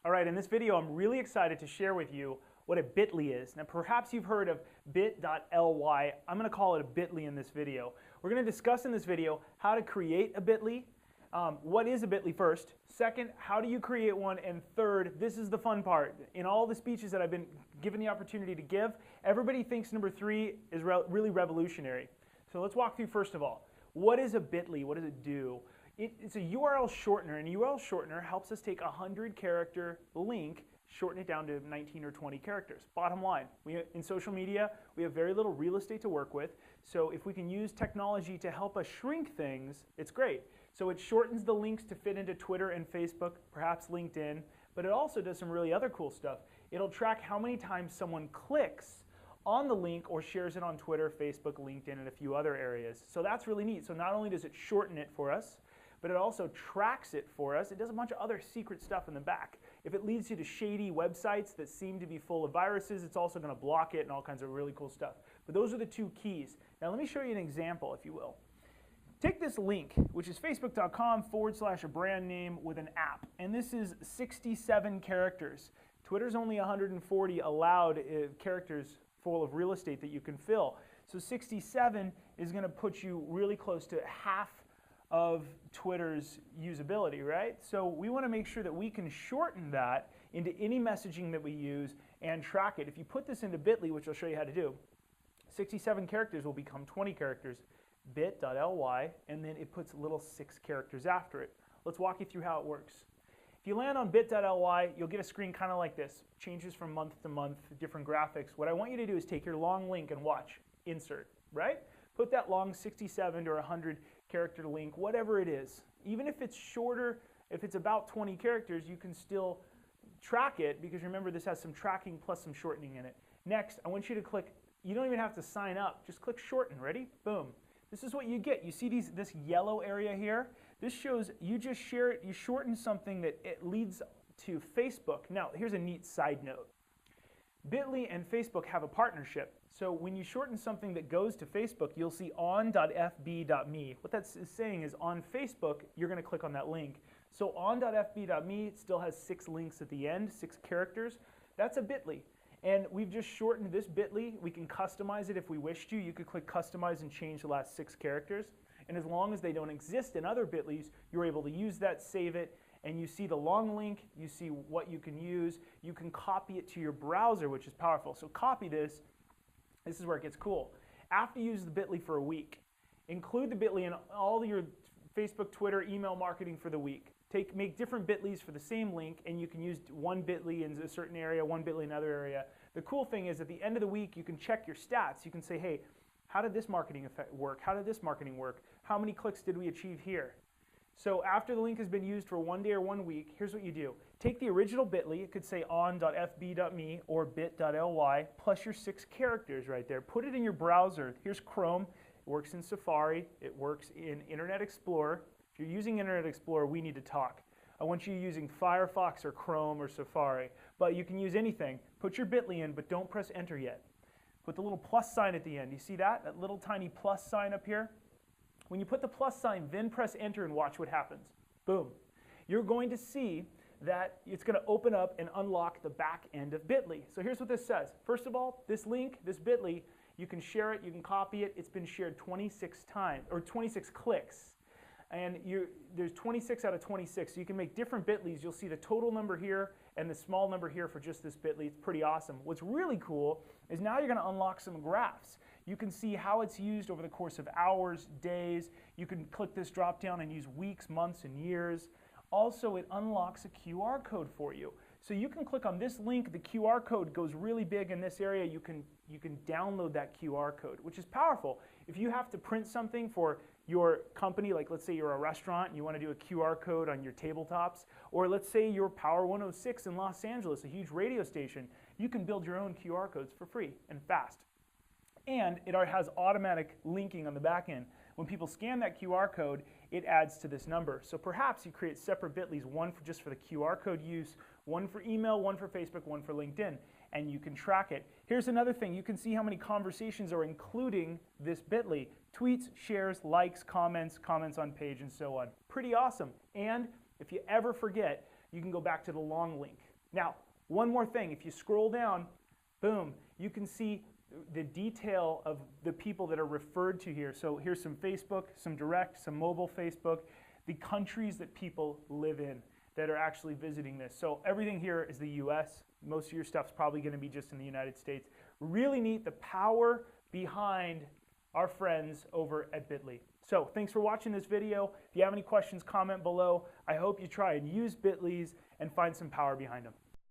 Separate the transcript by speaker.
Speaker 1: All right, in this video, I'm really excited to share with you what a bit.ly is. Now, perhaps you've heard of bit.ly. I'm going to call it a bit.ly in this video. We're going to discuss in this video how to create a bit.ly. What is a bit.ly first? Second, how do you create one? And third, this is the fun part. In all the speeches that I've been given the opportunity to give, everybody thinks number 3 is really revolutionary. So let's walk through first of all. What is a bit.ly? What does it do? It's a URL shortener, and a URL shortener helps us take a 100-character link, shorten it down to 19 or 20 characters. Bottom line, in social media, we have very little real estate to work with, so if we can use technology to help us shrink things, it's great. So it shortens the links to fit into Twitter and Facebook, perhaps LinkedIn, but it also does some really other cool stuff. It'll track how many times someone clicks on the link or shares it on Twitter, Facebook, LinkedIn, and a few other areas. So that's really neat. So not only does it shorten it for us, but it also tracks it for us. It does a bunch of other secret stuff in the back. If it leads you to shady websites that seem to be full of viruses, it's also going to block it and all kinds of really cool stuff. But those are the 2 keys. Now let me show you an example, if you will. Take this link, which is facebook.com/a brand name with an app. And this is 67 characters. Twitter's only 140 allowed characters full of real estate that you can fill. So 67 is going to put you really close to half of Twitter's usability, right? So we want to make sure that we can shorten that into any messaging that we use and track it. If you put this into bit.ly, which I'll show you how to do, 67 characters will become 20 characters, bit.ly, and then it puts little 6 characters after it. Let's walk you through how it works. If you land on bit.ly, you'll get a screen kind of like this. Changes from month to month, different graphics. What I want you to do is take your long link and watch, insert, right? Put that long 67 or 100 character link, whatever it is. Even if it's shorter, if it's about 20 characters, you can still track it because remember this has some tracking plus some shortening in it. Next, I want you to click, you don't even have to sign up, just click shorten, ready? Boom. This is what you get. You see this yellow area here? This shows you just share it, you shorten something that it leads to Facebook. Now, here's a neat side note. bit.ly and Facebook have a partnership. So when you shorten something that goes to Facebook, you'll see on.fb.me. What that's saying is on Facebook, you're going to click on that link. So on.fb.me still has 6 links at the end, 6 characters. That's a bit.ly. And we've just shortened this bit.ly. We can customize it if we wish to. You could click customize and change the last 6 characters. And as long as they don't exist in other bit.lys, you're able to use that, save it, and you see the long link, you see what you can use. You can copy it to your browser, which is powerful. So copy this. This is where it gets cool. After you use the bit.ly for a week, include the bit.ly in all your Facebook, Twitter, email marketing for the week. Make different bit.lys for the same link, and you can use one bit.ly in a certain area, one bit.ly in another area. The cool thing is at the end of the week, you can check your stats. You can say, hey, how did this marketing work? How did this marketing work? How many clicks did we achieve here? So after the link has been used for 1 day or 1 week, here's what you do. Take the original bit.ly, it could say on.fb.me or bit.ly, plus your 6 characters right there. Put it in your browser. Here's Chrome. It works in Safari. It works in Internet Explorer. If you're using Internet Explorer, we need to talk. I want you using Firefox or Chrome or Safari, but you can use anything. Put your bit.ly in, but don't press enter yet. Put the little plus sign at the end. You see that? That little tiny plus sign up here? When you put the plus sign, then press enter and watch what happens. Boom. You're going to see that it's going to open up and unlock the back end of bit.ly. So here's what this says. First of all, this link, this bit.ly, you can share it, you can copy it. It's been shared 26 times, or 26 clicks. And there's 26 out of 26. So you can make different bit.lys. You'll see the total number here and the small number here for just this bit.ly. It's pretty awesome. What's really cool is now you're going to unlock some graphs. You can see how it's used over the course of hours, days. You can click this drop down and use weeks, months, and years. Also, it unlocks a QR code for you. So you can click on this link. The QR code goes really big in this area. You can download that QR code, which is powerful. If you have to print something for your company, like let's say you're a restaurant and you want to do a QR code on your tabletops, or let's say you're Power 106 in Los Angeles, a huge radio station, you can build your own QR codes for free and fast. And it has automatic linking on the back end. When people scan that QR code, it adds to this number. So perhaps you create separate bit.lys, one just for the QR code use, one for email, one for Facebook, one for LinkedIn, and you can track it. Here's another thing. You can see how many conversations are including this bit.ly. Tweets, shares, likes, comments, comments on page, and so on. Pretty awesome. And if you ever forget, you can go back to the long link. Now, one more thing, if you scroll down, boom, you can see the detail of the people that are referred to here. So here's some Facebook, some direct, some mobile Facebook, the countries that people live in that are actually visiting this. So everything here is the US. Most of your stuff's probably going to be just in the United States. Really neat, the power behind our friends over at Bitly. So thanks for watching this video. If you have any questions, comment below. I hope you try and use Bitlys and find some power behind them.